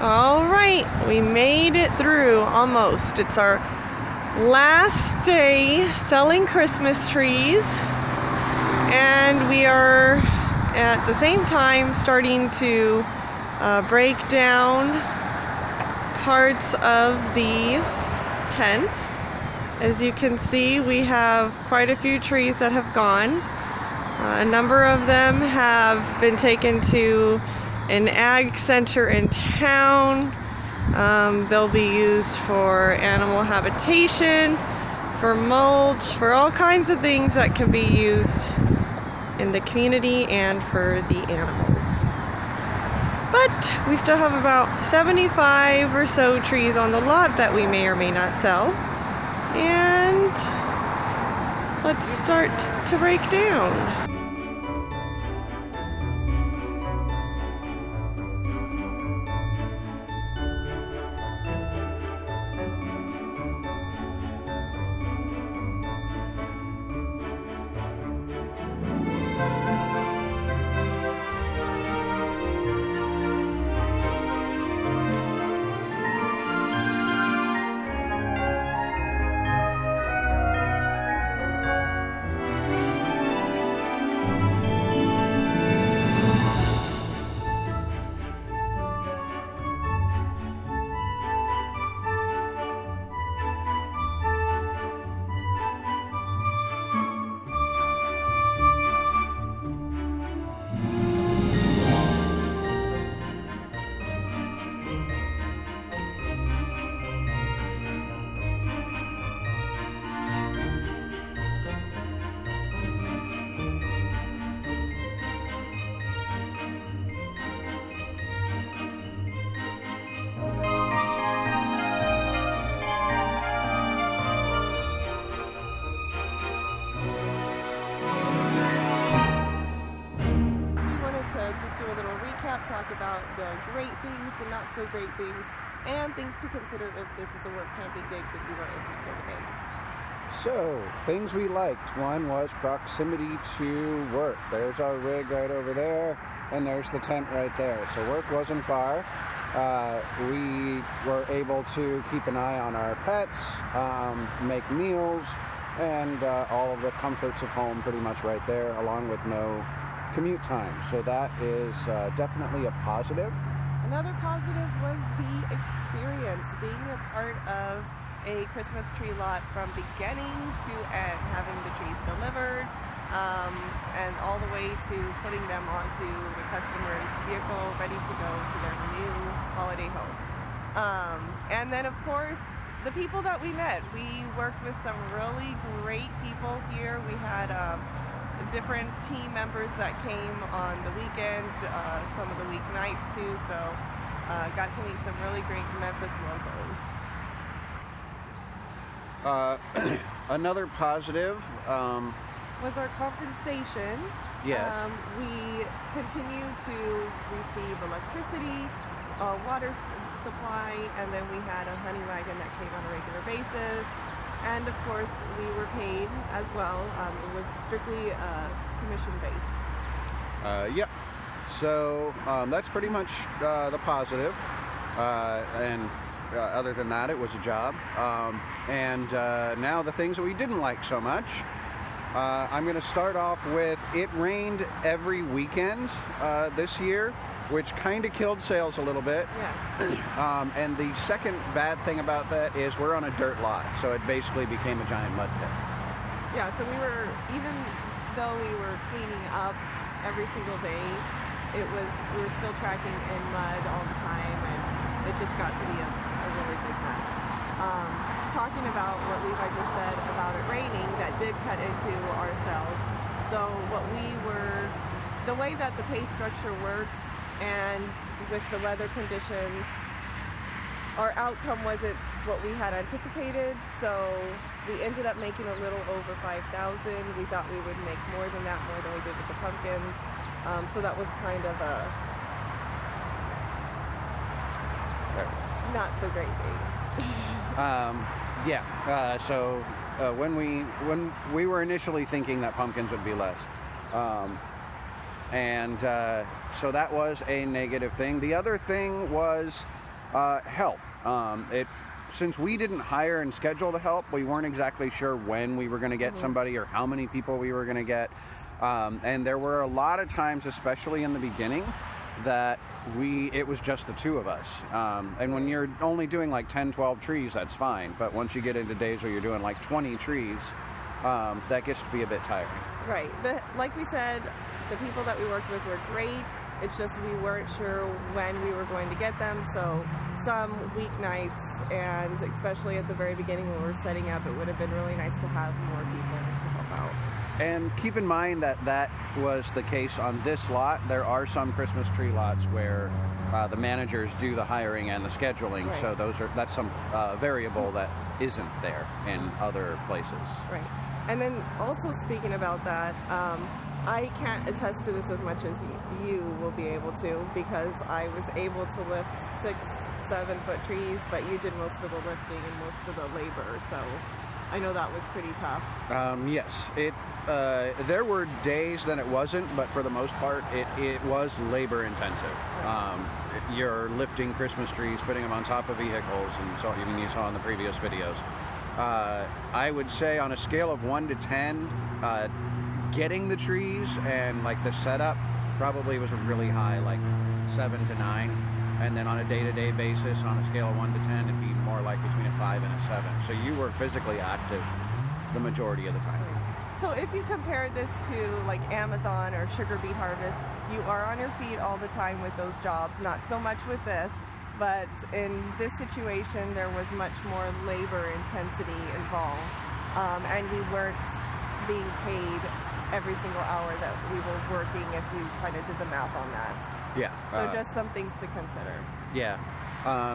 All right, we made it through almost. It's our last day selling Christmas trees, and we are at the same time starting to break down parts of the tent. As you can see, we have quite a few trees that have gone. A number of them have been taken to an ag center in town. They'll be used for animal habitation, for mulch, for all kinds of things that can be used in the community and for the animals. But we still have about 75 or so trees on the lot that we may or may not sell. And let's start to break down. Talk about the great things, the not so great things, and things to consider if this is a work camping gig that you are interested in. So, things we liked. One was proximity to work. There's our rig right over there, and there's the tent right there. So work wasn't far. We were able to keep an eye on our pets, make meals, and all of the comforts of home pretty much right there, along with no commute time. So that is definitely a positive. Another positive was the experience, being a part of a Christmas tree lot from beginning to end, having the trees delivered, and all the way to putting them onto the customer's vehicle, ready to go to their new holiday home. And then of course, the people that we met. We worked with some really great people here. We had different team members that came on the weekend, some of the weeknights too, so got to meet some really great Memphis locals. Another positive was our compensation. Yes. We continue to receive electricity, water supply, and then we had a honey wagon that came on a regular basis. And of course, we were paid as well. It was strictly commission-based. Yep. So that's pretty much the positive. And other than that, it was a job. And now the things that we didn't like so much. I'm going to start off with it rained every weekend this year, which kind of killed sales a little bit. Yes. And the second bad thing about that is we're on a dirt lot, so it basically became a giant mud pit. Yeah, so we were, even though we were cleaning up every single day, we were still tracking in mud all the time, and it just got to be a really big mess. Talking about what Levi just said about it raining, that did cut into our sales. So the way that the pay structure works, and with the weather conditions, our outcome wasn't what we had anticipated, so we ended up making a little over 5,000. We thought we would make more than we did with the pumpkins. So that was kind of a not so great thing. So when we were initially thinking that pumpkins would be less, so that was a negative thing. The other thing was Help. Since we didn't hire and schedule the help, we weren't exactly sure when we were going to get somebody or how many people we were going to get. And there were a lot of times, especially in the beginning, that it was just the two of us. And when you're only doing like 10, 12 trees, that's fine. But once you get into days where you're doing like 20 trees, that gets to be a bit tiring. Right. Like we said, the people that we worked with were great. It's just we weren't sure when we were going to get them. So some weeknights, and especially at the very beginning when we were setting up, it would have been really nice to have more people to help out. And keep in mind that that was the case on this lot. There are some Christmas tree lots where the managers do the hiring and the scheduling, Right. so that's some variable that isn't there in other places. Right. And then also speaking about that, I can't attest to this as much as you will be able to, because I was able to lift 6-7 foot trees, but you did most of the lifting and most of the labor, so I know that was pretty tough. Yes, there were days that it wasn't, but for the most part, it was labor intensive. You're lifting Christmas trees, putting them on top of vehicles, and so even you saw in the previous videos. I would say on a scale of 1 to 10, getting the trees and like the setup probably was really high, like 7 to 9. And then on a day-to-day basis, on a scale of 1 to 10, it'd be more like between a 5 and a 7. So you were physically active the majority of the time. So if you compare this to like Amazon or sugar beet harvest, you are on your feet all the time with those jobs, not so much with this, but in this situation there was much more labor intensity involved, and we weren't being paid every single hour that we were working if you kind of did the math on that. Yeah. So just some things to consider. Yeah.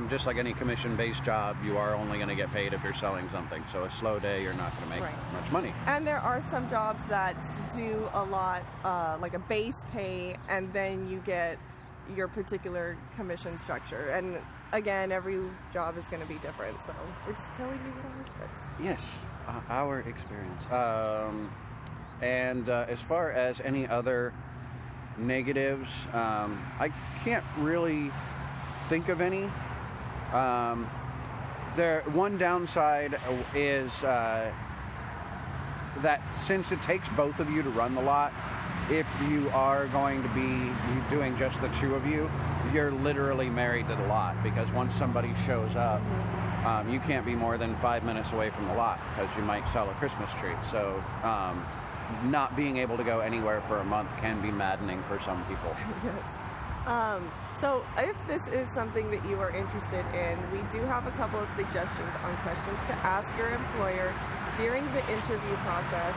Just like any commission-based job, you are only going to get paid if you're selling something. So a slow day, you're not going to make much money. And there are some jobs that do a lot, like a base pay, and then you get your particular commission structure. And again, every job is going to be different. So we're just telling you what ours is. Yes, our experience. And as far as any other negatives, I can't really think of any. One downside is that since it takes both of you to run the lot, if you are going to be doing just the two of you, you're literally married to the lot, because once somebody shows up, you can't be more than 5 minutes away from the lot because you might sell a Christmas tree. So not being able to go anywhere for a month can be maddening for some people. So if this is something that you are interested in, we do have a couple of suggestions on questions to ask your employer during the interview process,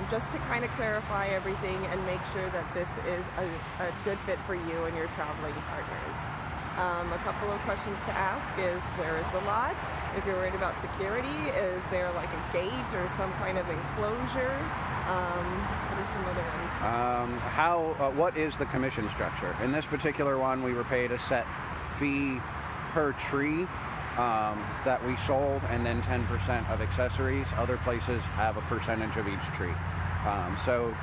just to kind of clarify everything and make sure that this is a good fit for you and your traveling partners. A couple of questions to ask is, where is the lot? If you're worried about security, is there like a gate or some kind of enclosure? What are some other ones? What is the commission structure? In this particular one, we were paid a set fee per tree that we sold, and then 10% of accessories. Other places have a percentage of each tree. So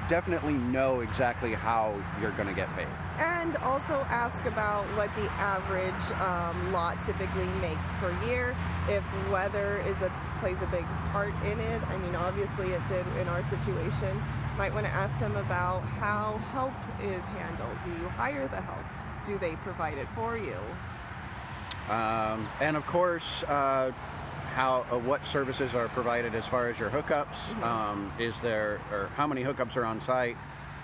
definitely know exactly how you're going to get paid. And also ask about what the average lot typically makes per year. If weather plays a big part in it, I mean, obviously it did in our situation. Might want to ask them about how help is handled. Do you hire the help? Do they provide it for you? And of course, what services are provided as far as your hookups? How many hookups are on site?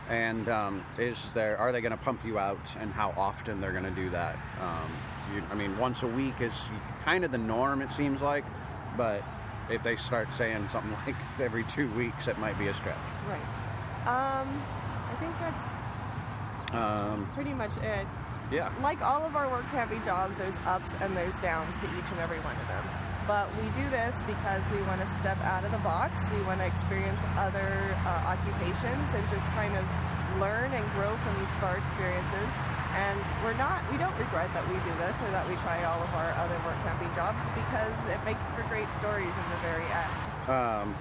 And are they going to pump you out, and how often they're going to do that? I mean, once a week is kind of the norm, it seems like, but if they start saying something like every 2 weeks, it might be a stretch. Right. I think that's pretty much it. Yeah. Like all of our work heavy jobs, there's ups and there's downs to each and every one of them. But we do this because we want to step out of the box. We want to experience other occupations and just kind of learn and grow from each of our experiences. And we don't regret that we do this or that we try all of our other work camping jobs, because it makes for great stories in the very end.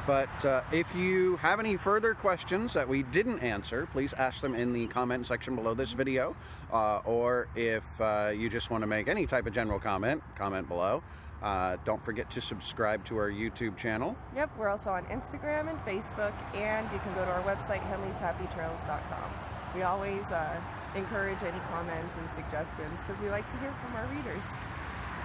But if you have any further questions that we didn't answer, please ask them in the comment section below this video. Or if you just want to make any type of general comment below. Don't forget to subscribe to our YouTube channel. Yep, we're also on Instagram and Facebook, and you can go to our website, henleyshappytrails.com. We always encourage any comments and suggestions because we like to hear from our readers.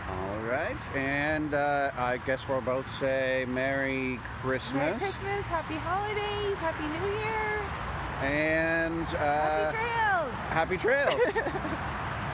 All right, and I guess we'll both say Merry Christmas. Merry Christmas, Happy Holidays, Happy New Year, and Happy Trails. Happy Trails.